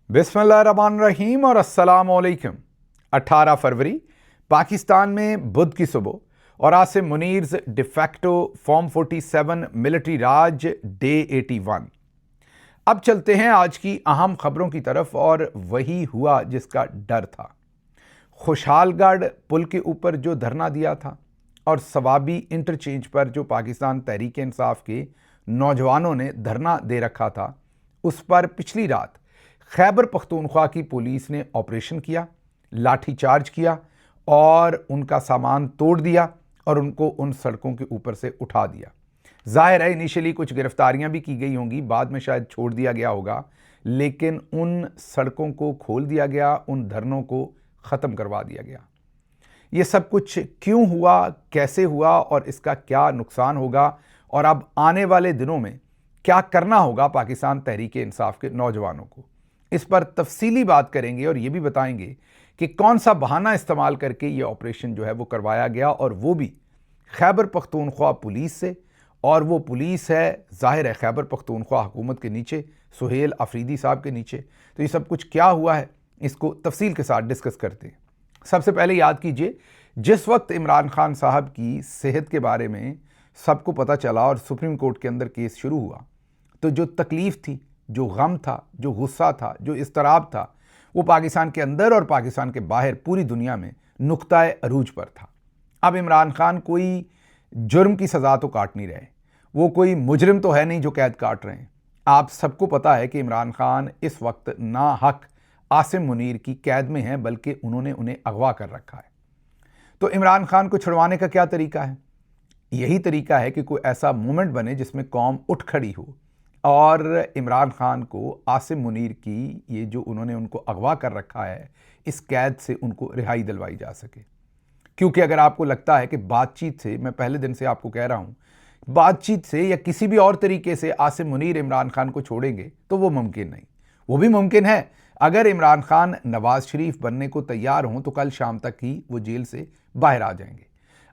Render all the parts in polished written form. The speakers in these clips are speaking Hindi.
बिस्मिल्लाहिर्रहमानिर्रहीम और अस्सलामुअलैकुम। 18 फरवरी पाकिस्तान में बुध की सुबह और आसिम मुनीर्स डिफैक्टो फॉर्म 47 मिलिट्री राज डे 81। अब चलते हैं आज की अहम खबरों की तरफ और वही हुआ जिसका डर था। खुशहालगढ़ पुल के ऊपर जो धरना दिया था और सवाबी इंटरचेंज पर जो पाकिस्तान तहरीक इंसाफ के नौजवानों ने धरना दे रखा था, उस पर पिछली रात खैबर पख्तूनख्वा की पुलिस ने ऑपरेशन किया, लाठीचार्ज किया और उनका सामान तोड़ दिया और उनको उन सड़कों के ऊपर से उठा दिया। जाहिर है इनिशियली कुछ गिरफ्तारियां भी की गई होंगी, बाद में शायद छोड़ दिया गया होगा, लेकिन उन सड़कों को खोल दिया गया, उन धरनों को ख़त्म करवा दिया गया। ये सब कुछ क्यों हुआ, कैसे हुआ और इसका क्या नुकसान होगा और अब आने वाले दिनों में क्या करना होगा पाकिस्तान तहरीक इंसाफ के नौजवानों को, इस पर तफसीली बात करेंगे और ये भी बताएंगे कि कौन सा बहाना इस्तेमाल करके ये ऑपरेशन जो है वो करवाया गया, और वो भी खैबर पख्तूनख्वा पुलिस से। और वो पुलिस है, जाहिर है खैबर पख्तूनख्वा हुकूमत के नीचे, सुहेल अफरीदी साहब के नीचे। तो ये सब कुछ क्या हुआ है, इसको तफसील के साथ डिस्कस करते हैं। सबसे पहले याद कीजिए, जिस वक्त इमरान खान साहब की सेहत के बारे में सबको पता चला और सुप्रीम कोर्ट के अंदर केस शुरू हुआ, तो जो तकलीफ़ थी, जो गम था, जो गुस्सा था, जो इस्तराब था, वो पाकिस्तान के अंदर और पाकिस्तान के बाहर पूरी दुनिया में नुक्ताए अरूज पर था। अब इमरान खान कोई जुर्म की सज़ा तो काट नहीं रहे, वो कोई मुजरिम तो है नहीं जो कैद काट रहे हैं। आप सबको पता है कि इमरान खान इस वक्त ना हक आसिम मुनीर की कैद में हैं, बल्कि उन्होंने उन्हें अगवा कर रखा है। तो इमरान खान को छुड़वाने का क्या तरीका है? यही तरीका है कि कोई ऐसा मोमेंट बने जिसमें कौम उठ खड़ी हो और इमरान खान को आसिम मुनीर की ये जो उन्होंने उनको अगवा कर रखा है, इस कैद से उनको रिहाई दिलवाई जा सके। क्योंकि अगर आपको लगता है कि बातचीत से, मैं पहले दिन से आपको कह रहा हूँ, बातचीत से या किसी भी और तरीके से आसिम मुनीर इमरान खान को छोड़ेंगे, तो वो मुमकिन नहीं। वो भी मुमकिन है अगर इमरान खान नवाज शरीफ बनने को तैयार हों तो कल शाम तक ही वो जेल से बाहर आ जाएंगे।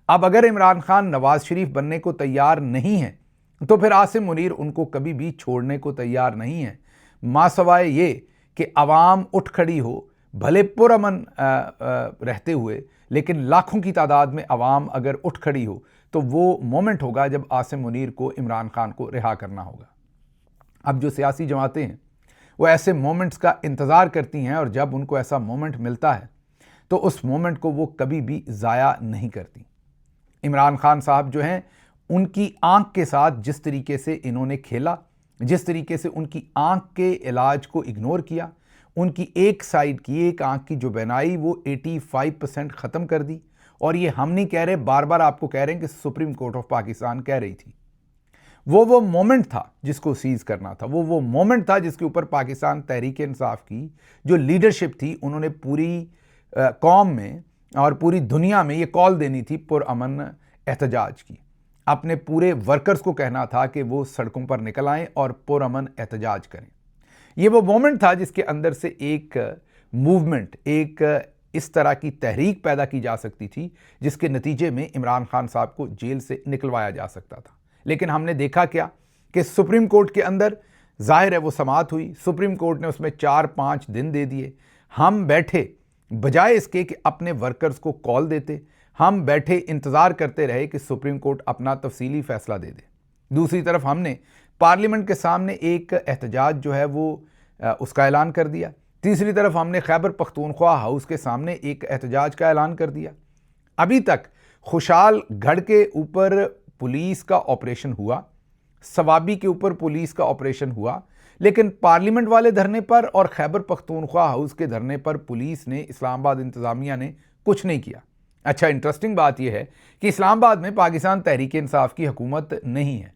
अब अगर इमरान खान नवाज शरीफ बनने को तैयार नहीं है तो फिर आसिम मुनीर उनको कभी भी छोड़ने को तैयार नहीं है, मासवाए ये कि अवाम उठ खड़ी हो, भले पुरअमन रहते हुए, लेकिन लाखों की तादाद में अवाम अगर उठ खड़ी हो तो वो मोमेंट होगा जब आसिम मुनीर को इमरान खान को रिहा करना होगा। अब जो सियासी जमातें हैं वो ऐसे मोमेंट्स का इंतज़ार करती हैं और जब उनको ऐसा मोमेंट मिलता है तो उस मोमेंट को वो कभी भी ज़ाया नहीं करती। इमरान खान साहब जो हैं, उनकी आंख के साथ जिस तरीके से इन्होंने खेला, जिस तरीके से उनकी आंख के इलाज को इग्नोर किया, उनकी एक साइड की, एक आंख की जो बीनाई वो 85% ख़त्म कर दी। और ये हम नहीं कह रहे, बार बार आपको कह रहे हैं कि सुप्रीम कोर्ट ऑफ पाकिस्तान कह रही थी। वो मोमेंट था जिसको सीज़ करना था, वो मोमेंट था जिसके ऊपर पाकिस्तान तहरीक इंसाफ की जो लीडरशिप थी, उन्होंने पूरी कौम में और पूरी दुनिया में ये कॉल देनी थी पुरअमन एहतजाज की। अपने पूरे वर्कर्स को कहना था कि वो सड़कों पर निकल आएं और पुरअमन एहतजाज करें। ये वो मोमेंट था जिसके अंदर से एक मूवमेंट, एक इस तरह की तहरीक पैदा की जा सकती थी जिसके नतीजे में इमरान खान साहब को जेल से निकलवाया जा सकता था। लेकिन हमने देखा क्या कि सुप्रीम कोर्ट के अंदर जाहिर है वो समाअत हुई, सुप्रीम कोर्ट ने उसमें 4-5 दिन दे दिए। हम बैठे, बजाय इसके कि अपने वर्कर्स को कॉल देते, हम बैठे इंतज़ार करते रहे कि सुप्रीम कोर्ट अपना तफसीली फ़ैसला दे दे। दूसरी तरफ हमने पार्लियामेंट के सामने एक एहतजाज जो है वो उसका ऐलान कर दिया। तीसरी तरफ हमने खैबर पख्तूनख्वा हाउस के सामने एक एहतजाज का ऐलान कर दिया। अभी तक खुशहालगढ़ के ऊपर पुलिस का ऑपरेशन हुआ, सवाबी के ऊपर पुलिस का ऑपरेशन हुआ, लेकिन पार्लियामेंट वाले धरने पर और खैबर पख्तूनख्वा हाउस के धरने पर पुलिस ने, इस्लामाबाद इंतज़ामिया ने कुछ नहीं किया। अच्छा, इंटरेस्टिंग बात यह है कि इस्लामाबाद में पाकिस्तान तहरीक इंसाफ की हुकूमत नहीं है,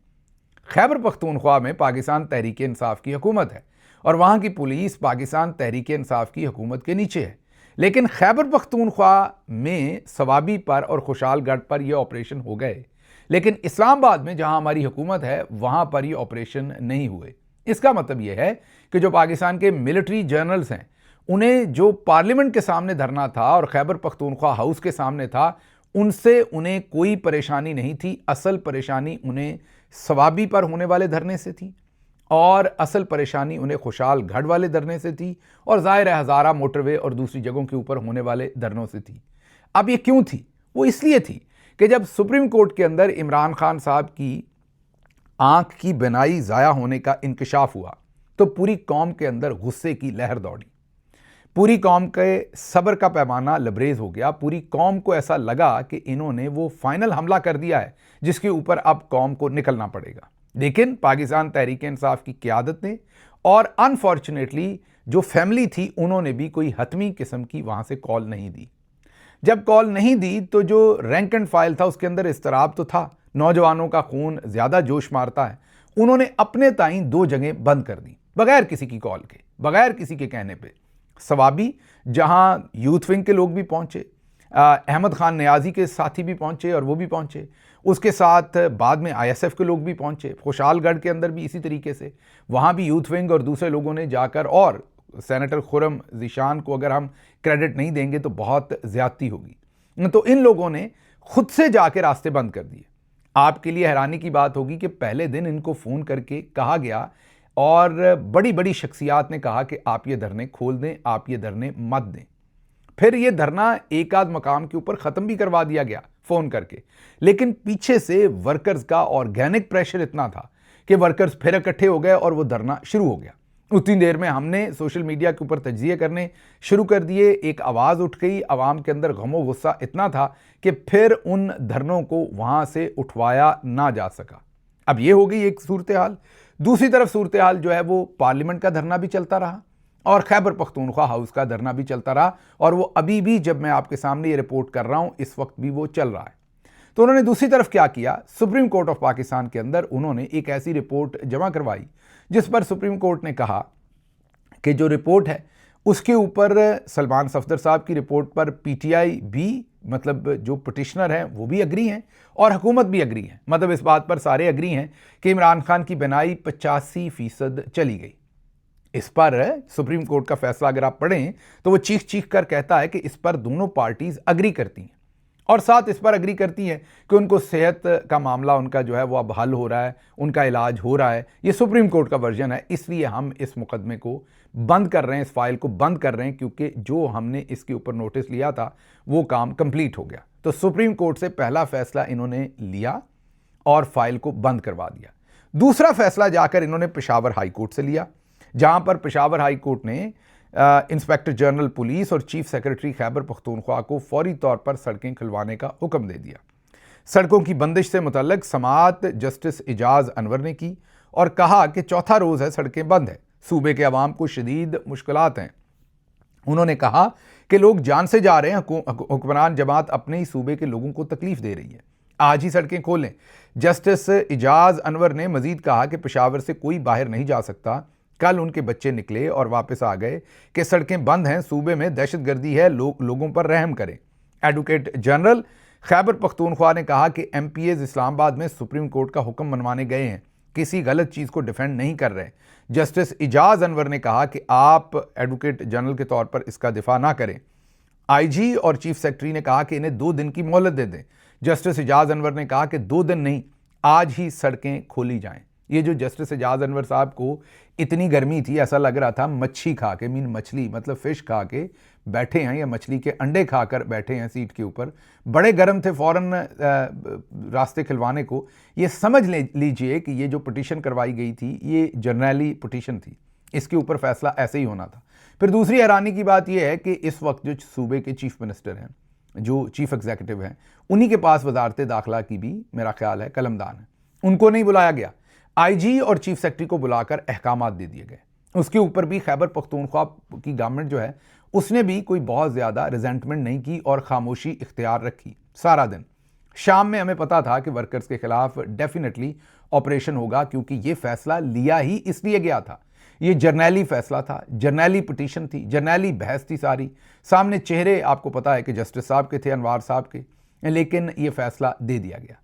खैबर पख्तूनख्वा में पाकिस्तान तहरीक इंसाफ की हुकूमत है और वहाँ की पुलिस पाकिस्तान तहरीक इंसाफ की हुकूमत के नीचे है। लेकिन खैबर पख्तूनख्वा में सवाबी पर और खुशहालगढ़ पर यह ऑपरेशन हो गए, लेकिन इस्लामाबाद में जहाँ हमारी हुकूमत है वहाँ पर ये ऑपरेशन नहीं हुए। इसका मतलब यह है कि जो पाकिस्तान के मिलिट्री जर्नल्स हैं, उन्हें जो पार्लियामेंट के सामने धरना था और खैबर पख्तूनख्वा हाउस के सामने था, उनसे उन्हें कोई परेशानी नहीं थी। असल परेशानी उन्हें सवाबी पर होने वाले धरने से थी और असल परेशानी उन्हें खुशहाल गढ़ वाले धरने से थी और ज़ाहिर है हज़ारा मोटरवे और दूसरी जगहों के ऊपर होने वाले धरनों से थी। अब ये क्यों थी? वो इसलिए थी कि जब सुप्रीम कोर्ट के अंदर इमरान खान साहब की आंख की बिनाई ज़ाया होने का इंकशाफ हुआ तो पूरी कौम के अंदर गुस्से की लहर दौड़ी। पूरी कौम के सब्र का पैमाना लबरेज हो गया। पूरी कौम को ऐसा लगा कि इन्होंने वो फाइनल हमला कर दिया है जिसके ऊपर अब कौम को निकलना पड़ेगा। लेकिन पाकिस्तान तहरीक इंसाफ की क़यादत ने और अनफॉर्चुनेटली जो फैमिली थी उन्होंने भी कोई हतमी किस्म की वहाँ से कॉल नहीं दी। जब कॉल नहीं दी तो जो रैंक एंड फाइल था उसके अंदर इस्तराब तो था, नौजवानों का खून ज़्यादा जोश मारता है। उन्होंने अपने ताईं 2 जगह बंद कर दी बगैर किसी की कॉल के, बगैर किसी के कहने पे। सवाबी, जहां यूथ विंग के लोग भी पहुंचे, अहमद खान नियाजी के साथी भी पहुंचे और वो भी पहुंचे, उसके साथ बाद में ISF के लोग भी पहुंचे। खुशहालगढ़ के अंदर भी इसी तरीके से वहां भी यूथ विंग और दूसरे लोगों ने जाकर, और सेनेटर खुरम ज़ीशान को अगर हम क्रेडिट नहीं देंगे तो बहुत ज़्यादती होगी, तो इन लोगों ने खुद से जाके रास्ते बंद कर दिए। आपके लिए हैरानी की बात होगी कि पहले दिन इनको फ़ोन करके कहा गया और बड़ी बड़ी शख्सियात ने कहा कि आप ये धरने खोल दें, आप ये धरने मत दें। फिर ये धरना एक आध मकाम के ऊपर ख़त्म भी करवा दिया गया फ़ोन करके, लेकिन पीछे से वर्कर्स का ऑर्गेनिक प्रेशर इतना था कि वर्कर्स फिर इकट्ठे हो गए और वो धरना शुरू हो गया। उतनी देर में हमने सोशल मीडिया के ऊपर तज्जिए करने शुरू कर दिए। एक आवाज़ उठ गई, आवाम के अंदर गमो गुस्सा इतना था कि फिर उन धरनों को वहाँ से उठवाया ना जा सका। अब ये हो गई एक सूरत हाल। दूसरी तरफ सूरत हाल जो है वो पार्लियामेंट का धरना भी चलता रहा और खैबर पख्तूनख्वा हाउस का धरना भी चलता रहा, और वो अभी भी, जब मैं आपके सामने ये रिपोर्ट कर रहा हूँ, इस वक्त भी वो चल रहा है। तो उन्होंने दूसरी तरफ क्या किया, सुप्रीम कोर्ट ऑफ पाकिस्तान के अंदर उन्होंने एक ऐसी रिपोर्ट जमा करवाई जिस पर सुप्रीम कोर्ट ने कहा कि जो रिपोर्ट है उसके ऊपर सलमान सफदर साहब की रिपोर्ट पर PTI भी, मतलब जो पिटिशनर हैं वो भी अग्री हैं और हुकूमत भी अग्री है। मतलब इस बात पर सारे अग्री हैं कि इमरान खान की बिनाई 85% चली गई। इस पर सुप्रीम कोर्ट का फैसला अगर आप पढ़ें तो वो चीख चीख कर कहता है कि इस पर दोनों पार्टीज अग्री करती हैं और साथ इस पर अग्री करती हैं कि उनको सेहत का मामला उनका जो है वो अब हल हो रहा है, उनका इलाज हो रहा है। ये सुप्रीम कोर्ट का वर्जन है, इसलिए हम इस मुकदमे को बंद कर रहे हैं, इस फाइल को बंद कर रहे हैं, क्योंकि जो हमने इसके ऊपर नोटिस लिया था वो काम कंप्लीट हो गया। तो सुप्रीम कोर्ट से पहला फैसला इन्होंने लिया और फाइल को बंद करवा दिया। दूसरा फैसला जाकर इन्होंने पेशावर हाई कोर्ट से लिया, जहां पर पेशावर हाई कोर्ट ने इंस्पेक्टर जनरल पुलिस और चीफ सेक्रेटरी खैबर पख्तूनख्वा को फौरी तौर पर सड़कें खुलवाने का हुक्म दे दिया। सड़कों की बंदिश से मुतल्लिक समाअत जस्टिस इजाज़ अनवर ने की और कहा कि चौथा रोज़ है सड़कें बंद है, सूबे के अवाम को शदीद मुश्किलात हैं। उन्होंने कहा कि लोग जान से जा रहे हैं, हुक्मरान जमात अपने ही सूबे के लोगों को तकलीफ दे रही है, आज ही सड़कें खोलें। जस्टिस इजाज़ अनवर ने मजीद कहा कि पेशावर से कोई बाहर नहीं जा सकता। कल उनके बच्चे निकले और वापस आ गए कि सड़कें बंद हैं, सूबे में दहशतगर्दी है, लोगों पर रहम करें। एडवोकेट जनरल खैबर पख्तूनख्वा ने कहा कि MPAs इस्लामाबाद में सुप्रीम कोर्ट का हुक्म मनवाने गए हैं, किसी गलत चीज़ को डिफेंड नहीं कर रहे। जस्टिस इजाज़ अनवर ने कहा कि आप एडवोकेट जनरल के तौर पर इसका दिफा ना करें। IG और चीफ सेक्रेटरी ने कहा कि इन्हें 2 दिन की मोहलत दे दें। जस्टिस इजाज़ अनवर ने कहा कि 2 दिन नहीं, आज ही सड़कें खोली जाएं। ये जो जस्टिस इजाज़ अनवर साहब को इतनी गर्मी थी, ऐसा लग रहा था मच्छी खा के, मछली मतलब फ़िश खा के बैठे हैं या मछली के अंडे खाकर बैठे हैं सीट के ऊपर, बड़े गर्म थे फ़ौरन रास्ते खिलवाने को। ये समझ लीजिए कि ये जो पिटीशन करवाई गई थी ये जर्नैली पिटीशन थी, इसके ऊपर फैसला ऐसे ही होना था। फिर दूसरी हैरानी की बात यह है कि इस वक्त जो सूबे के चीफ मिनिस्टर हैं, जो चीफ एग्जीक्यूटिव हैं, उन्हीं के पास वजारत दाखिला की भी मेरा ख्याल है कलमदान है, उनको नहीं बुलाया गया। IG और चीफ सेक्रेटरी को बुलाकर अहकामात दे दिए गए। उसके ऊपर भी खैबर पख्तूनख्वा की गवर्नमेंट जो है उसने भी कोई बहुत ज़्यादा रिजेंटमेंट नहीं की और खामोशी इख्तियार रखी सारा दिन। शाम में हमें पता था कि वर्कर्स के खिलाफ डेफिनेटली ऑपरेशन होगा, क्योंकि ये फैसला लिया ही इसलिए गया था। ये जर्नैली फैसला था, जर्नैली पिटीशन थी, जर्नैली बहस थी सारी। सामने चेहरे आपको पता है कि जस्टिस साहब के थे, अनवार साहब के, लेकिन ये फैसला दे दिया गया।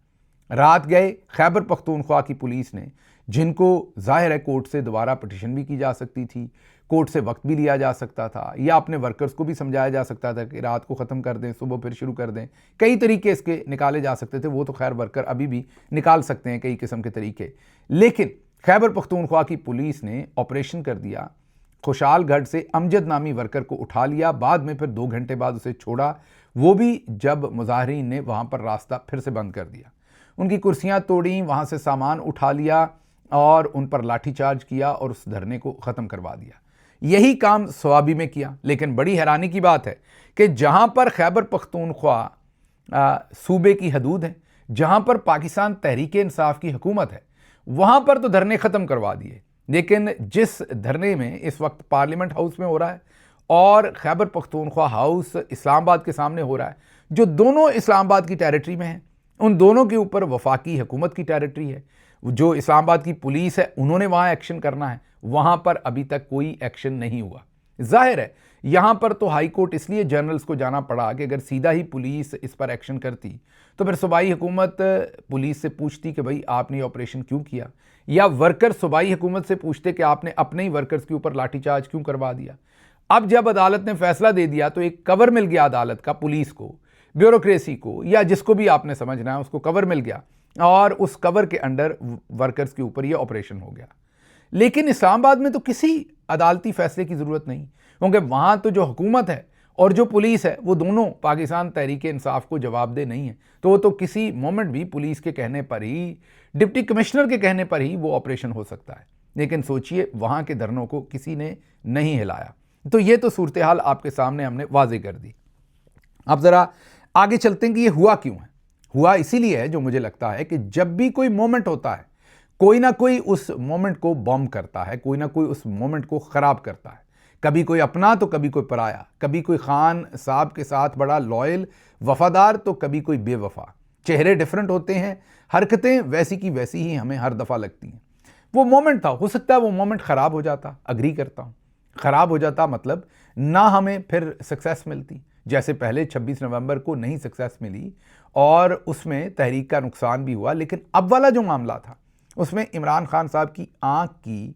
रात गए खैबर पख्तूनख्वा की पुलिस ने, जिनको जाहिर है कोर्ट से दोबारा पिटीशन भी की जा सकती थी, कोर्ट से वक्त भी लिया जा सकता था, या अपने वर्कर्स को भी समझाया जा सकता था कि रात को ख़त्म कर दें, सुबह फिर शुरू कर दें। कई तरीके इसके निकाले जा सकते थे, वो तो खैर वर्कर अभी भी निकाल सकते हैं कई किस्म के तरीके। लेकिन खैबर पख्तूनख्वा की पुलिस ने ऑपरेशन कर दिया। खुशालगढ़ से अमजद नामी वर्कर को उठा लिया, बाद में फिर 2 घंटे बाद उसे छोड़ा, वो भी जब मुजाहिरीन ने वहाँ पर रास्ता फिर से बंद कर दिया। उनकी कुर्सियाँ तोड़ी, वहाँ से सामान उठा लिया और उन पर लाठीचार्ज किया और उस धरने को ख़त्म करवा दिया। यही काम स्वाबी में किया। लेकिन बड़ी हैरानी की बात है कि जहाँ पर खैबर पख्तूनख्वा सूबे की हदूद है, जहाँ पर पाकिस्तान तहरीक इंसाफ की हुकूमत है, वहाँ पर तो धरने ख़त्म करवा दिए। लेकिन जिस धरने में इस वक्त पार्लियामेंट हाउस में हो रहा है और खैबर पख्तूनख्वा हाउस इस्लामाबाद के सामने हो रहा है, जो दोनों इस्लामाबाद की टेरिटरी में हैं, उन दोनों के ऊपर वफाकी हुकूमत की टेरिटरी है। जो इस्लामाबाद की पुलिस है, उन्होंने वहाँ एक्शन करना है, वहाँ पर अभी तक कोई एक्शन नहीं हुआ। जाहिर है यहाँ पर तो हाई कोर्ट इसलिए जनरल्स को जाना पड़ा कि अगर सीधा ही पुलिस इस पर एक्शन करती तो फिर सूबाई हुकूमत पुलिस से पूछती कि भाई आपने ऑपरेशन क्यों किया, या वर्कर सूबाई हुकूमत से पूछते कि आपने अपने ही वर्कर्स के ऊपर लाठीचार्ज क्यों करवा दिया। अब जब अदालत ने फैसला दे दिया तो एक कवर मिल गया अदालत का, पुलिस को, ब्यूरोक्रेसी को, या जिसको भी आपने समझना है उसको कवर मिल गया और उस कवर के अंडर वर्कर्स के ऊपर यह ऑपरेशन हो गया। लेकिन इस्लामाबाद में तो किसी अदालती फैसले की ज़रूरत नहीं, क्योंकि वहाँ तो जो हुकूमत है और जो पुलिस है वो दोनों पाकिस्तान तहरीक इंसाफ को जवाबदेह नहीं है। तो वो तो किसी मोमेंट भी पुलिस के कहने पर ही, डिप्टी कमिश्नर के कहने पर ही वो ऑपरेशन हो सकता है। लेकिन सोचिए वहाँ के धरनों को किसी ने नहीं हिलाया। तो ये तो सूरत हाल आपके सामने हमने वाजे कर दी। अब ज़रा आगे चलते हैं कि ये हुआ क्यों है। हुआ इसीलिए है, जो मुझे लगता है कि जब भी कोई मोमेंट होता है, कोई ना कोई उस मोमेंट को बॉम्ब करता है, कोई ना कोई उस मोमेंट को ख़राब करता है। कभी कोई अपना तो कभी कोई पराया, कभी कोई खान साहब के साथ बड़ा लॉयल वफादार तो कभी कोई बेवफा। चेहरे डिफरेंट होते हैं, हरकतें वैसी की वैसी ही हमें हर दफ़ा लगती हैं। वो मोमेंट था, हो सकता है वो मोमेंट ख़राब हो जाता, अग्री करता हूँ, ख़राब हो जाता मतलब ना हमें फिर सक्सेस मिलती, जैसे पहले 26 नवंबर को नहीं सक्सेस मिली और उसमें तहरीक का नुकसान भी हुआ। लेकिन अब वाला जो मामला था उसमें इमरान खान साहब की आँख की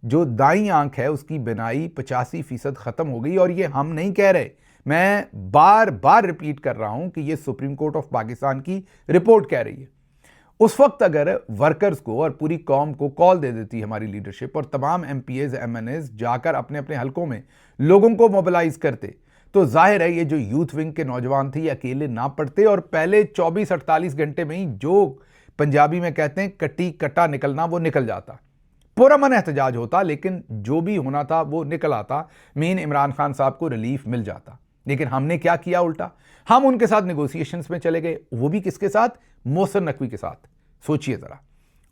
जो दाईं आंख है उसकी बिनाई 85% ख़त्म हो गई। और ये हम नहीं कह रहे, मैं बार बार रिपीट कर रहा हूं कि ये सुप्रीम कोर्ट ऑफ पाकिस्तान की रिपोर्ट कह रही है। उस वक्त अगर वर्कर्स को और पूरी कौम को कॉल दे देती हमारी लीडरशिप और तमाम MPAs MNAs जाकर अपने अपने हलकों में लोगों को मोबिलाइज करते, तो जाहिर है ये जो यूथ विंग के नौजवान थे ये अकेले ना पड़ते और पहले 24-48 घंटे में ही जो पंजाबी में कहते हैं कट्टी कट्टा निकलना, वो निकल जाता, पुरअमन एहतजाज होता। लेकिन जो भी होना था वो निकल आता, मीन इमरान खान साहब को रिलीफ मिल जाता। लेकिन हमने क्या किया उल्टा, हम उनके साथ नेगोशिएशंस में चले गए, वो भी किसके साथ, मोहसिन नकवी के साथ। सोचिए ज़रा,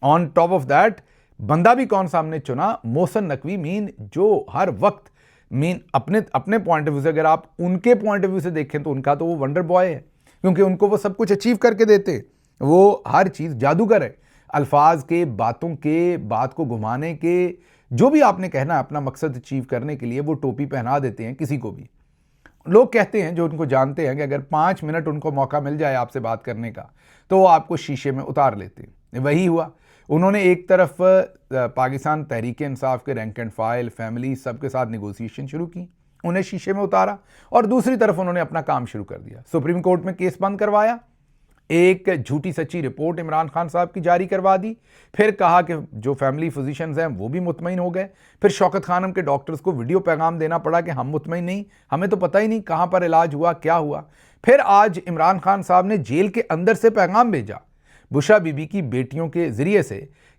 ऑन टॉप ऑफ दैट बंदा भी कौन सा हमने चुना, मोहसिन नकवी, मीन जो हर वक्त मीन अपने पॉइंट ऑफ व्यू से, अगर आप उनके पॉइंट ऑफ व्यू से देखें तो उनका तो वो वंडर बॉय है, क्योंकि उनको वो सब कुछ अचीव करके देते, वो हर चीज़ जादूगर है, अल्फाज के, बातों के, बात को घुमाने के, जो भी आपने कहना है अपना मकसद अचीव करने के लिए वो टोपी पहना देते हैं किसी को भी। लोग कहते हैं जो उनको जानते हैं कि अगर 5 मिनट उनको मौका मिल जाए आपसे बात करने का तो वो आपको शीशे में उतार लेते हैं। वही हुआ, उन्होंने एक तरफ पाकिस्तान तहरीक इंसाफ के रैंक एंड फाइल, फैमिली, सबके साथ नेगोशिएशन शुरू की, उन्हें शीशे में उतारा, और दूसरी तरफ उन्होंने अपना काम शुरू कर दिया। सुप्रीम कोर्ट में केस बंद करवाया, एक झूठी सच्ची रिपोर्ट इमरान खान साहब की जारी करवा दी, फिर कहा कि जो फैमिली फिजिशियंस हैं वो भी मुतमईन हो गए, फिर शौकत खानम के डॉक्टर्स को वीडियो पैगाम देना पड़ा कि हम मुतमईन नहीं, हमें तो पता ही नहीं कहाँ पर इलाज हुआ, क्या हुआ। फिर आज इमरान खान साहब ने जेल के अंदर से पैगाम भेजा बुशा बीबी की बेटियों के ज़रिए से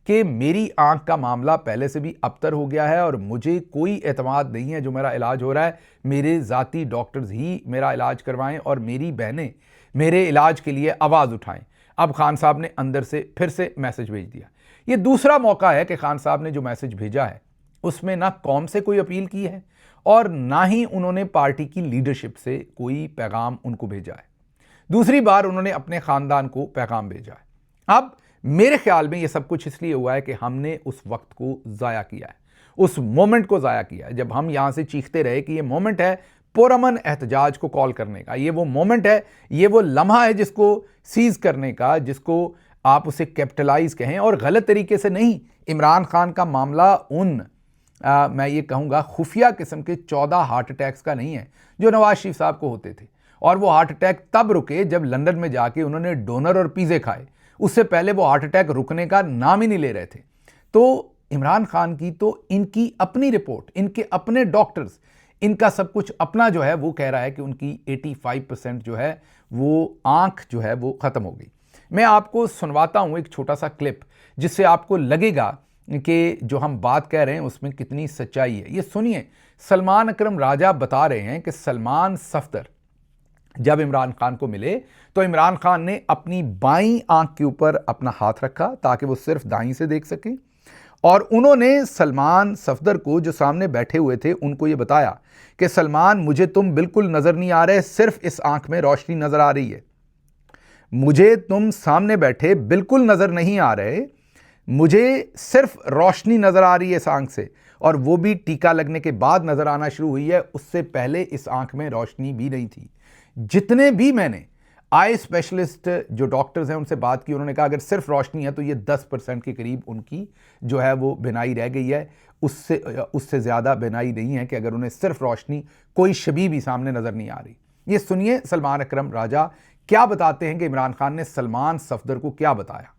कि मेरी आंख का मामला पहले से भी अबतर हो गया है और मुझे कोई एतमाद नहीं है जो मेरा इलाज हो रहा है, मेरे ज़ाती डॉक्टर्स ही मेरा इलाज करवाएं और मेरी बहनें मेरे इलाज के लिए आवाज़ उठाएं। अब खान साहब ने अंदर से फिर से मैसेज भेज दिया। ये दूसरा मौका है कि खान साहब ने जो मैसेज भेजा है उसमें ना कौम से कोई अपील की है और ना ही उन्होंने पार्टी की लीडरशिप से कोई पैगाम उनको भेजा है। दूसरी बार उन्होंने अपने ख़ानदान को पैगाम भेजा है। अब मेरे ख्याल में ये सब कुछ इसलिए हुआ है कि हमने उस वक्त को ज़ाया किया है, उस मोमेंट को ज़ाया किया है, जब हम यहाँ से चीखते रहे कि ये मोमेंट है पुरअमन एहतजाज को कॉल करने का, ये वो मोमेंट है, ये वो लम्हा है जिसको सीज करने का, जिसको आप उसे कैपिटलाइज कहें और गलत तरीके से नहीं। इमरान खान का मामला उन मैं ये कहूँगा खुफिया किस्म के 14 हार्ट अटैक्स का नहीं है जो नवाज शरीफ साहब को होते थे, और वो हार्ट अटैक तब रुके जब लंदन में जाके उन्होंने डोनर और पिज़्ज़े खाए, उससे पहले वो हार्ट अटैक रुकने का नाम ही नहीं ले रहे थे। तो इमरान खान की तो इनकी अपनी रिपोर्ट, इनके अपने डॉक्टर्स, इनका सब कुछ अपना जो है वो कह रहा है कि उनकी 85% जो है वो आंख जो है वो ख़त्म हो गई। मैं आपको सुनवाता हूं एक छोटा सा क्लिप जिससे आपको लगेगा कि जो हम बात कह रहे हैं उसमें कितनी सच्चाई है। ये सुनिए, सलमान अकरम राजा बता रहे हैं कि सलमान सफदर जब इमरान खान को मिले तो इमरान खान ने अपनी बाईं आंख के ऊपर अपना हाथ रखा ताकि वो सिर्फ दाईं से देख सकें, और उन्होंने सलमान सफदर को, जो सामने बैठे हुए थे, उनको ये बताया कि सलमान, मुझे तुम बिल्कुल नजर नहीं आ रहे, सिर्फ इस आंख में रोशनी नजर आ रही है। मुझे तुम सामने बैठे बिल्कुल नजर नहीं आ रहे, मुझे सिर्फ रोशनी नजर आ रही है इस आंख से, और वो भी टीका लगने के बाद नजर आना शुरू हुई है, उससे पहले इस आंख में रोशनी भी नहीं थी। जितने भी मैंने आई स्पेशलिस्ट जो डॉक्टर्स हैं उनसे बात की, उन्होंने कहा अगर सिर्फ रोशनी है तो ये 10% के करीब उनकी जो है वो बिनाई रह गई है, उससे ज़्यादा बिनाई नहीं है कि अगर उन्हें सिर्फ रोशनी, कोई शबी भी सामने नज़र नहीं आ रही। ये सुनिए सलमान अकरम राजा क्या बताते हैं कि इमरान खान ने सलमान सफदर को क्या बताया।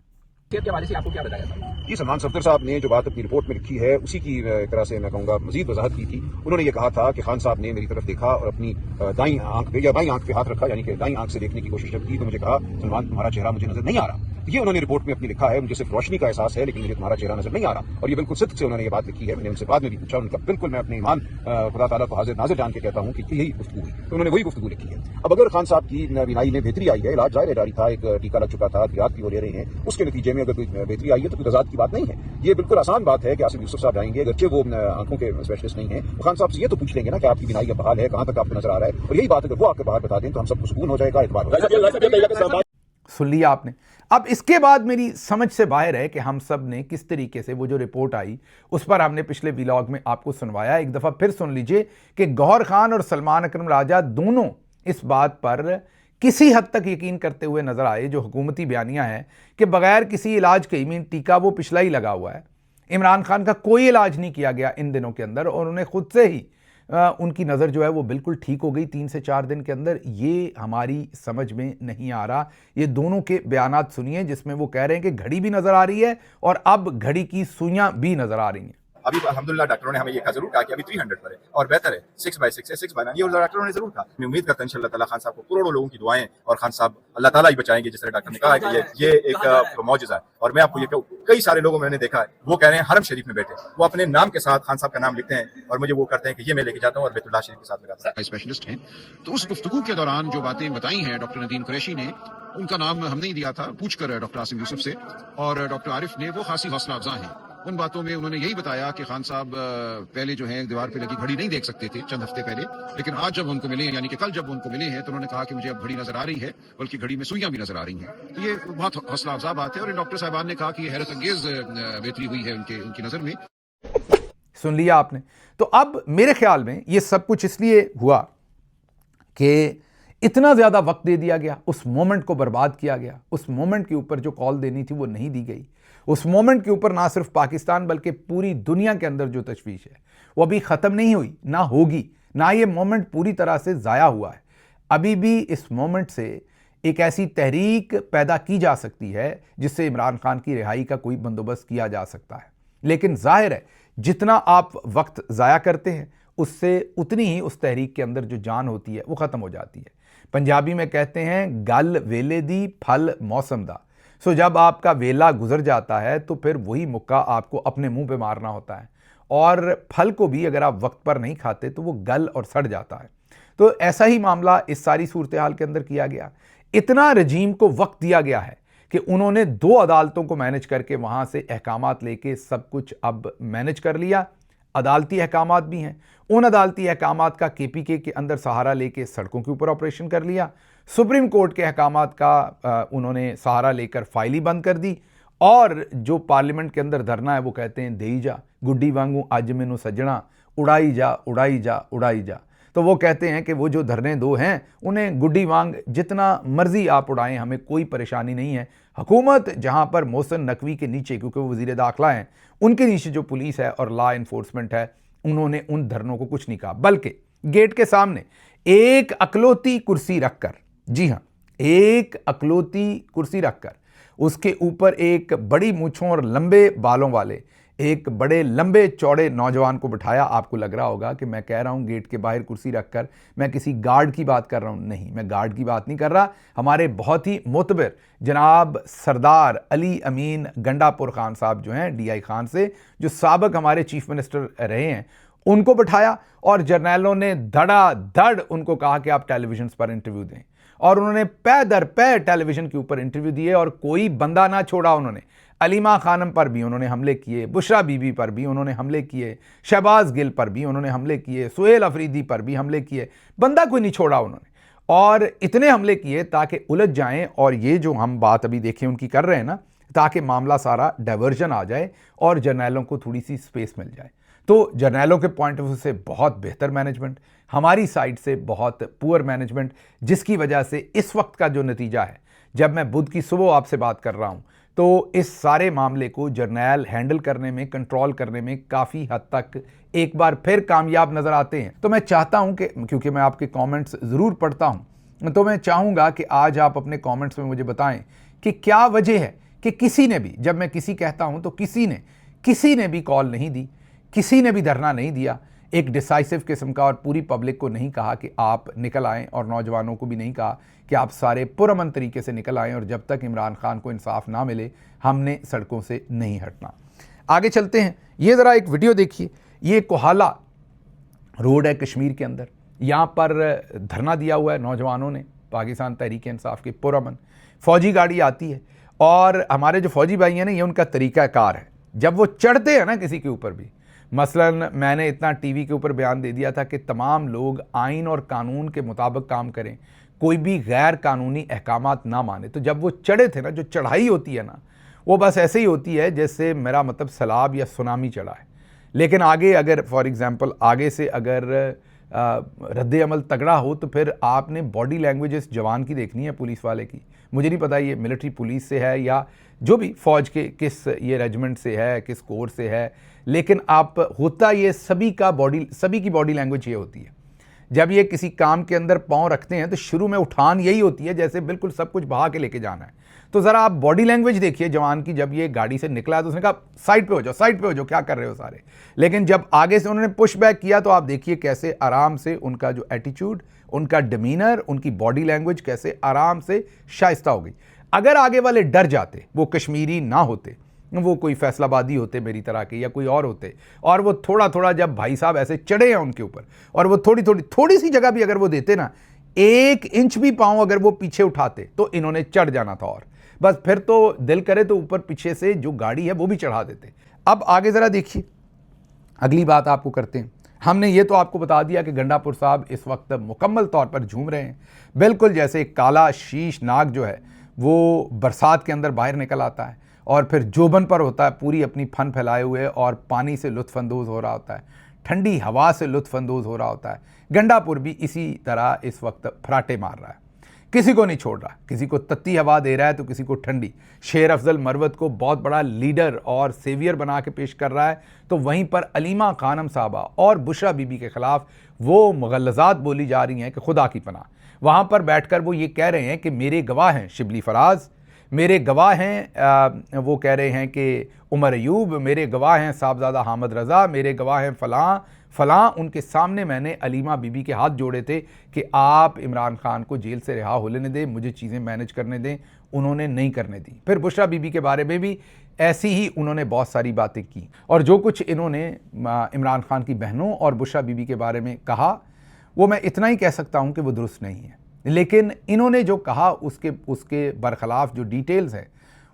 के हवाले से आपको क्या बताया था? जी, सलमान सफदर साहब ने जो बात अपनी रिपोर्ट में लिखी है उसी की तरह से मैं कहूँगा मजीद वजाहत की थी। उन्होंने ये कहा था कि खान साहब ने मेरी तरफ देखा और अपनी दाईं आंख पे या बाईं आंख पे हाथ रखा, यानी कि दाईं आंख से देखने की कोशिश जब की तो मुझे कहा, सलमान तुम्हारा चेहरा मुझे नजर नहीं आ रहा। ये उन्होंने रिपोर्ट में अपनी लिखा है, मुझे सिर्फ रोशनी का एहसास है लेकिन मुझे तुम्हारा चेहरा नजर नहीं आ रहा। और ये बिल्कुल सिद्ध से उन्होंने ये बात लिखी है। मैंने उनसे बाद में भी पूछा, उनका बिल्कुल मैं अपने ईमान खुदा ताला को हाजिर नाजिर जान के कहता हूँ कि यही गुफ्तगू हुई, तो उन्होंने वही गुफ्तगू लिखी है। अब अगर खान साहब की बीमारी में बेहतरी आई है, इलाज जारी था, एक टीका लग चुका था, अद्वियात भी वो ले रहे हैं, उसके नतीजे में अगर कोई बेहतरी आई है तो कोई तजाद की बात नहीं है। ये बिल्कुल आसान बात है कि आसिफ यूसुफ साहब आएंगे, अगरचे वो आंखों के स्पेशलिस्ट नहीं है, वो खान साहब से ये तो पूछ लेंगे ना कि आपकी बीमारी का बहाल है, कहाँ तक आपको नजर आ रहा है, और यही बात अगर वो आकर बाहर बता दें तो हम सबको सुकून हो जाएगा, एतबार हो जाएगा। सुन लिया आपने। अब इसके बाद मेरी समझ से बाहर है कि हम सब ने किस तरीके से वो जो रिपोर्ट आई उस पर हमने पिछले व्लॉग में आपको सुनवाया। एक दफ़ा फिर सुन लीजिए कि गौहर खान और सलमान अकरम राजा दोनों इस बात पर किसी हद तक यकीन करते हुए नजर आए, जो हुकूमती बयानियां हैं कि बगैर किसी इलाज के, मीन टीका वो पिछला ही लगा हुआ है, इमरान खान का कोई इलाज नहीं किया गया इन दिनों के अंदर, और उन्हें खुद से ही उनकी नज़र जो है वो बिल्कुल ठीक हो गई 3 से 4 दिन के अंदर। ये हमारी समझ में नहीं आ रहा। ये दोनों के बयानात सुनिए जिसमें वो कह रहे हैं कि घड़ी भी नज़र आ रही है और अब घड़ी की सुइयां भी नज़र आ रही हैं। अभी अल्हम्दुलिल्लाह डॉक्टरों ने हमें ये कहा जरूर कहा कि अभी 300 पर है और बेहतर है, 6/6 है, 6/9, ये डॉक्टरों ने जरूर कहा। मैं उम्मीद करता हूं इंशाअल्लाह ताला खान साहब को करोड़ों लोगों की दुआएं और खान साहब अल्लाह ताला ही बचाएंगे, जिस तरह डॉक्टर ने कहा है कि ये एक मौजज़ा है। और मैं आपको ये कहूं, कई सारे लोगों मैंने देखा है वो कह रहे हैं हरम शरीफ में बैठे, वो अपने नाम के साथ खान साहब का नाम लिखते हैं और मुझे वो करते हैं कि ये मैं लेके जाता हूं और बैतुल्लाह शरीफ के साथ लगाता हूं। स्पेशलिस्ट हैं, तो उस गुफ्तगू के दौरान जो बातें बताई हैं डॉक्टर नदीम कुरैशी ने, उनका नाम हमने ही दिया था पूछकर डॉक्टर आसिफ यूसुफ से, और डॉक्टर आरिफ ने वो खासी हौसला अफजा हैं। उन बातों में उन्होंने यही बताया कि खान साहब पहले जो है दीवार पे लगी घड़ी नहीं देख सकते थे चंद हफ्ते पहले, लेकिन आज जब उनको मिले, यानी कि कल जब उनको मिले हैं, तो उन्होंने कहा कि मुझे अब घड़ी नजर आ रही है, बल्कि घड़ी में सुइयां भी नजर आ रही हैं। तो ये बहुत हौसला अफजा बात है, और इन डॉक्टर साहबान ने कहा कि हैरत अंगेज बेहतरी हुई है उनकी नजर में। सुन लिया आपने। तो अब मेरे ख्याल में ये सब कुछ इसलिए हुआ कि इतना ज़्यादा वक्त दे दिया गया, उस मोमेंट को बर्बाद किया गया, उस मोमेंट के ऊपर जो कॉल देनी थी वो नहीं दी गई, उस मोमेंट के ऊपर ना सिर्फ पाकिस्तान बल्कि पूरी दुनिया के अंदर जो तशवीश है वो अभी ख़त्म नहीं हुई, ना होगी, ना ये मोमेंट पूरी तरह से ज़ाया हुआ है। अभी भी इस मोमेंट से एक ऐसी तहरीक पैदा की जा सकती है जिससे इमरान खान की रिहाई का कोई बंदोबस्त किया जा सकता है। लेकिन जाहिर है जितना आप वक्त ज़ाया करते हैं उससे उतनी ही उस तहरीक के अंदर जो जान होती है वो ख़त्म हो जाती है। पंजाबी में कहते हैं गल वेले दी फल मौसम दा। सो जब आपका वेला गुजर जाता है तो फिर वही मुक्का आपको अपने मुंह पे मारना होता है, और फल को भी अगर आप वक्त पर नहीं खाते तो वो गल और सड़ जाता है। तो ऐसा ही मामला इस सारी सूरत हाल के अंदर किया गया। इतना रजीम को वक्त दिया गया है कि उन्होंने 2 अदालतों को मैनेज करके वहाँ से अहकामात लेके सब कुछ अब मैनेज कर लिया। अदालती अहकामात भी हैं, उन अदालती अहकामात का केपीके के अंदर सहारा लेके सड़कों के ऊपर ऑपरेशन कर लिया। सुप्रीम कोर्ट के अहकामात का उन्होंने सहारा लेकर फाइल ही बंद कर दी, और जो पार्लियामेंट के अंदर धरना है वो कहते हैं देई जा गुड्डी वांगू अज मैनू सज्जणा, उड़ाई जा उड़ाई जा उड़ाई जा। तो वो कहते हैं कि वो जो धरने 2 हैं उन्हें गुड्डी वांग जितना मर्जी आप उड़ाएं, हमें कोई परेशानी नहीं है। हुकूमत जहां पर मोहसिन नकवी के नीचे, क्योंकि वो वज़ीर दाखिला हैं, उनके नीचे जो पुलिस है और लॉ इन्फोर्समेंट है, उन्होंने उन धरनों को कुछ नहीं कहा, बल्कि गेट के सामने एक अकलौती कुर्सी रखकर, जी हाँ, एक अकलौती कुर्सी रखकर उसके ऊपर एक बड़ी मूंछों और लंबे बालों वाले एक बड़े लंबे चौड़े नौजवान को बिठाया। आपको लग रहा होगा कि मैं कह रहा हूं गेट के बाहर कुर्सी रखकर मैं किसी गार्ड की बात कर रहा हूं। नहीं, मैं गार्ड की बात नहीं कर रहा। हमारे बहुत ही मोतबर जनाब सरदार अली अमीन गंडापुर खान साहब जो हैं DI खान से, जो साबिक हमारे चीफ मिनिस्टर रहे हैं, उनको बिठाया और जर्नैलों ने धड़ाधड़ उनको कहा कि आप टेलीविजन पर इंटरव्यू दें। और उन्होंने पै दर पै टेलीविजन के ऊपर इंटरव्यू दिए और कोई बंदा ना छोड़ा उन्होंने। अलीमा खानम पर भी उन्होंने हमले किए, बुशरा बीबी पर भी उन्होंने हमले किए, शहबाज गिल पर भी उन्होंने हमले किए, सुहेल अफरीदी पर भी हमले किए, बंदा कोई नहीं छोड़ा उन्होंने। और इतने हमले किए ताकि उलझ जाएं, और ये जो हम बात अभी देखें उनकी कर रहे हैं ना, ताकि मामला सारा डाइवर्जन आ जाए और जर्नैलों को थोड़ी सी स्पेस मिल जाए। तो जर्नैलों के पॉइंट ऑफ व्यू से बहुत बेहतर मैनेजमेंट, हमारी साइड से बहुत पुअर मैनेजमेंट, जिसकी वजह से इस वक्त का जो नतीजा है, जब मैं बुध की सुबह आपसे बात कर रहा हूं, तो इस सारे मामले को जर्नैल हैंडल करने में, कंट्रोल करने में काफ़ी हद तक एक बार फिर कामयाब नज़र आते हैं। तो मैं चाहता हूं कि, क्योंकि मैं आपके कमेंट्स ज़रूर पढ़ता हूं, तो मैं चाहूँगा कि आज आप अपने कमेंट्स में मुझे बताएं कि क्या वजह है कि किसी ने भी, जब मैं किसी कहता हूं तो किसी ने भी कॉल नहीं दी, किसी ने भी धरना नहीं दिया एक डिसाइसिव किस्म का, और पूरी पब्लिक को नहीं कहा कि आप निकल आएँ, और नौजवानों को भी नहीं कहा कि आप सारे पुरअमन तरीके से निकल आएँ, और जब तक इमरान खान को इंसाफ ना मिले हमने सड़कों से नहीं हटना। आगे चलते हैं। ये ज़रा एक वीडियो देखिए। ये कोहाला रोड है कश्मीर के अंदर, यहाँ पर धरना दिया हुआ है नौजवानों ने, पाकिस्तान तहरीक इंसाफ की पुरअमन। फौजी गाड़ी आती है और हमारे जो फौजी भाई हैं ना, ये उनका तरीक़ाकार है, जब वो चढ़ते हैं ना किसी के ऊपर भी, मसलन मैंने इतना टीवी के ऊपर बयान दे दिया था कि तमाम लोग आइन और कानून के मुताबिक काम करें, कोई भी गैर कानूनी अहकामात ना माने। तो जब वो चढ़े थे ना, जो चढ़ाई होती है ना, वो बस ऐसे ही होती है जैसे मेरा मतलब सैलाब या सुनामी चढ़ा है। लेकिन आगे अगर फॉर एग्जांपल आगे से अगर रद्द अमल तगड़ा हो तो फिर आपने बॉडी लैंग्वेज इस जवान की देखनी है, पुलिस वाले की। मुझे नहीं पता ये मिलिट्री पुलिस से है या जो भी फ़ौज के किस ये रेजिमेंट से है, किस कोर से है, लेकिन आप होता ये सभी की बॉडी लैंग्वेज ये होती है। जब ये किसी काम के अंदर पाँव रखते हैं तो शुरू में उठान यही होती है जैसे बिल्कुल सब कुछ बहा के लेके जाना है। तो ज़रा आप बॉडी लैंग्वेज देखिए जवान की। जब ये गाड़ी से निकला तो उसने कहा साइड पे हो जाओ, साइड पे हो जाओ, क्या कर रहे हो सारे। लेकिन जब आगे से उन्होंने पुश बैक किया तो आप देखिए कैसे आराम से उनका जो एटीट्यूड, उनका डिमीनर, उनकी बॉडी लैंग्वेज कैसे आराम से शाइस्ता हो गई। अगर आगे वाले डर जाते, वो कश्मीरी ना होते, वो कोई फैसलाबादी होते मेरी तरह के या कोई और होते, और वो थोड़ा थोड़ा जब भाई साहब ऐसे चढ़े हैं उनके ऊपर, और वो थोड़ी सी जगह भी अगर वो देते ना, 1 इंच भी पाँव अगर वो पीछे उठाते तो इन्होंने चढ़ जाना था। और बस फिर तो दिल करे तो ऊपर पीछे से जो गाड़ी है वो भी चढ़ा देते। अब आगे ज़रा देखिए, अगली बात आपको करते हैं। हमने ये तो आपको बता दिया कि गंडापुर साहब इस वक्त मुकम्मल तौर पर झूम रहे हैं, बिल्कुल जैसे काला शीश नाग जो है वो बरसात के अंदर बाहर निकल आता है और फिर जोबन पर होता है पूरी अपनी फन फैलाए हुए, और पानी से लुत्फ़अंदोज़ हो रहा होता है, ठंडी हवा से लुत्फ़अंदोज़ हो रहा होता है। गंडापुर भी इसी तरह इस वक्त फराटे मार रहा है, किसी को नहीं छोड़ रहा, किसी को तत्ती हवा दे रहा है तो किसी को ठंडी। शेर अफजल मरवत को बहुत बड़ा लीडर और सेवियर बना के पेश कर रहा है, तो वहीं पर अलीमा खानम साहबा और बुशरा बीबी के खिलाफ वो मुगल्लज़ात बोली जा रही हैं कि खुदा की पनाह। वहाँ पर बैठकर वो ये कह रहे हैं कि मेरे गवाह हैं शिबली फराज, मेरे गवाह हैं वो कह रहे हैं कि उमर अयूब, मेरे गवाह हैं साहबजादा हामिद रज़ा, मेरे गवाह हैं फ़लाँ। उनके सामने मैंने अलीमा बीबी के हाथ जोड़े थे कि आप इमरान खान को जेल से रिहा हो लेने दें, मुझे चीज़ें मैनेज करने दें। उन्होंने नहीं करने दी। फिर बुशरा बीबी के बारे में भी ऐसी ही उन्होंने बहुत सारी बातें की, और जो कुछ इन्होंने इमरान खान की बहनों और बुशरा बीबी के बारे में कहा, वो मैं इतना ही कह सकता हूँ कि वो दुरुस्त नहीं है। लेकिन इन्होंने जो कहा उसके बरखिलाफ़ जो डिटेल्स हैं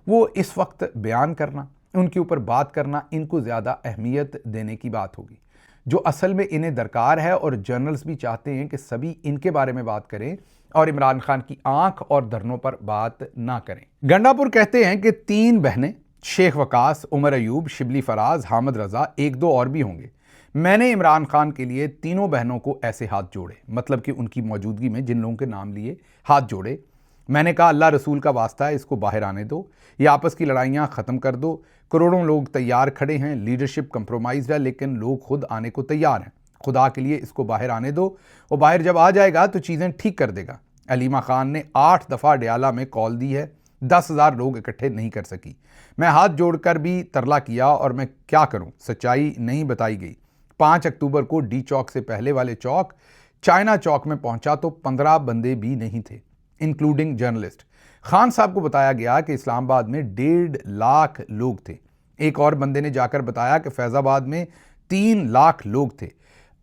वो इस वक्त बयान करना, उनके ऊपर बात करना, इनको ज़्यादा अहमियत देने की बात होगी, जो असल में इन्हें दरकार है। और जर्नल्स भी चाहते हैं कि सभी इनके बारे में बात करें और इमरान खान की आंख और धरनों पर बात ना करें। गंडापुर कहते हैं कि 3 बहनें, शेख वकास, उमर अयूब, शिबली फराज, हामिद रज़ा, 1-2 और भी होंगे। मैंने इमरान खान के लिए तीनों बहनों को ऐसे हाथ जोड़े, मतलब कि उनकी मौजूदगी में जिन लोगों के नाम लिए हाथ जोड़े। मैंने कहा अल्लाह रसूल का वास्ता है, इसको बाहर आने दो, ये आपस की लड़ाइयाँ ख़त्म कर दो। करोड़ों लोग तैयार खड़े हैं, लीडरशिप कंप्रोमाइज़ है, लेकिन लोग खुद आने को तैयार हैं। खुदा के लिए इसको बाहर आने दो, और बाहर जब आ जाएगा तो चीज़ें ठीक कर देगा। अलीमा खान ने 8 दफ़ा डयाला में कॉल दी है, 10,000 लोग इकट्ठे नहीं कर सकी। मैं हाथ जोड़कर भी तरला किया और मैं क्या करूं, सच्चाई नहीं बताई गई। 5 अक्टूबर को डी चौक से पहले वाले चौक चाइना चौक में पहुंचा तो 15 बंदे भी नहीं थे, इंक्लूडिंग जर्नलिस्ट। खान साहब को बताया गया कि इस्लामाबाद में 1.5 लाख लोग थे। एक और बंदे ने जाकर बताया कि फैजाबाद में 3 लाख लोग थे।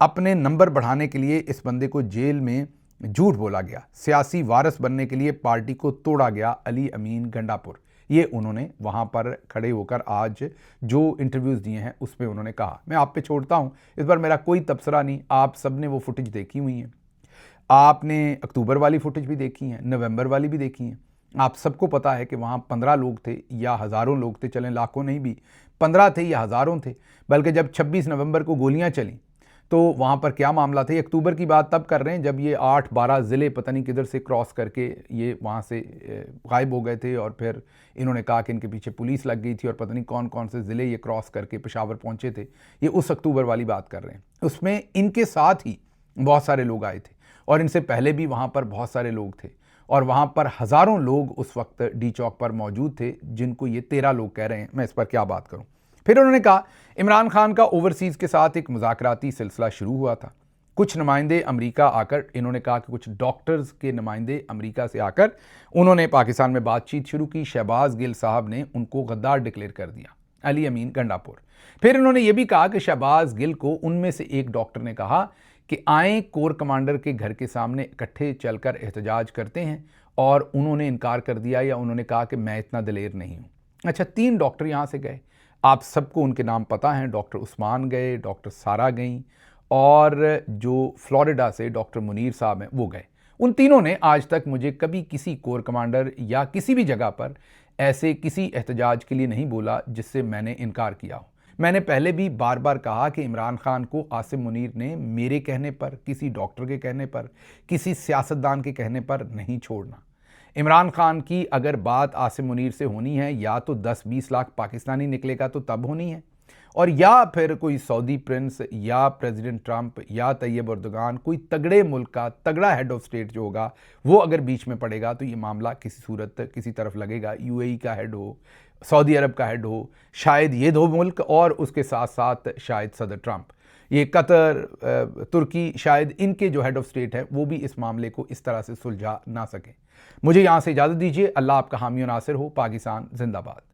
अपने नंबर बढ़ाने के लिए इस बंदे को जेल में झूठ बोला गया। सियासी वारिस बनने के लिए पार्टी को तोड़ा गया। अली अमीन गंडापुर, ये उन्होंने वहाँ पर खड़े होकर आज जो इंटरव्यूज़ दिए हैं उसमें उन्होंने कहा। मैं आप पे छोड़ता हूँ, इस बार मेरा कोई तबसरा नहीं, आप सब ने वो फुटेज देखी हुई है। आपने अक्टूबर वाली फुटेज भी देखी है, नवंबर वाली भी देखी है। आप सबको पता है कि वहाँ 15 लोग थे या हज़ारों लोग थे, चलें लाखों नहीं भी, 15 थे या हज़ारों थे। बल्कि जब 26 नवंबर को गोलियाँ चली तो वहाँ पर क्या मामला था। अक्टूबर की बात तब कर रहे हैं जब ये 8-12 ज़िले पता नहीं किधर से क्रॉस करके ये वहाँ से गायब हो गए थे, और फिर इन्होंने कहा कि इनके पीछे पुलिस लग गई थी और पता नहीं कौन कौन से ज़िले ये क्रॉस करके पेशावर पहुँचे थे। ये उस अक्टूबर वाली बात कर रहे हैं। उसमें इनके साथ ही बहुत सारे लोग आए थे और इनसे पहले भी वहाँ पर बहुत सारे लोग थे और वहाँ पर हज़ारों लोग उस वक्त डी चौक पर मौजूद थे, जिनको ये 13 लोग कह रहे हैं। मैं इस पर क्या बात करूँ। फिर उन्होंने कहा इमरान खान का ओवरसीज़ के साथ एक मुज़ाकराती सिलसिला शुरू हुआ था। कुछ नुमाइंदे अमेरिका आकर, इन्होंने कहा कि कुछ डॉक्टर्स के नुमाइंदे अमेरिका से आकर उन्होंने पाकिस्तान में बातचीत शुरू की। शहबाज गिल साहब ने उनको गद्दार डिक्लेयर कर दिया, अली अमीन गंडापुर। फिर इन्होंने ये भी कहा कि शहबाज गिल को उनमें से एक डॉक्टर ने कहा कि आए कोर कमांडर के घर के सामने इकट्ठे चलकर एहतजाज करते हैं, और उन्होंने इनकार कर दिया या उन्होंने कहा कि मैं इतना दलेर नहीं हूँ। अच्छा, 3 डॉक्टर यहाँ से गए, आप सबको उनके नाम पता हैं। डॉक्टर उस्मान गए, डॉक्टर सारा गई, और जो फ्लोरिडा से डॉक्टर मुनीर साहब हैं वो गए। उन तीनों ने आज तक मुझे कभी किसी कोर कमांडर या किसी भी जगह पर ऐसे किसी एहतजाज के लिए नहीं बोला जिससे मैंने इनकार किया हो। मैंने पहले भी बार बार कहा कि इमरान खान को आसिम मुनीर ने मेरे कहने पर, किसी डॉक्टर के कहने पर, किसी सियासतदान के कहने पर नहीं छोड़ना। इमरान खान की अगर बात आसिम मुनीर से होनी है, या तो 10-20 लाख पाकिस्तानी निकलेगा तो तब होनी है, और या फिर कोई सऊदी प्रिंस या प्रेसिडेंट ट्रंप या तैयब अर्दोगान, कोई तगड़े मुल्क का तगड़ा हेड ऑफ स्टेट जो होगा वो अगर बीच में पड़ेगा तो ये मामला किसी सूरत किसी तरफ लगेगा। यूएई का हेड हो, सऊदी अरब का हेड हो, शायद ये 2 मुल्क, और उसके साथ साथ शायद सदर ट्रंप, ये कतर, तुर्की, शायद इनके जो हेड ऑफ स्टेट है वो भी इस मामले को इस तरह से सुलझा ना सके। मुझे यहाँ से इजाज़त दीजिए। अल्लाह आपका हामी और नासिर हो। पाकिस्तान जिंदाबाद।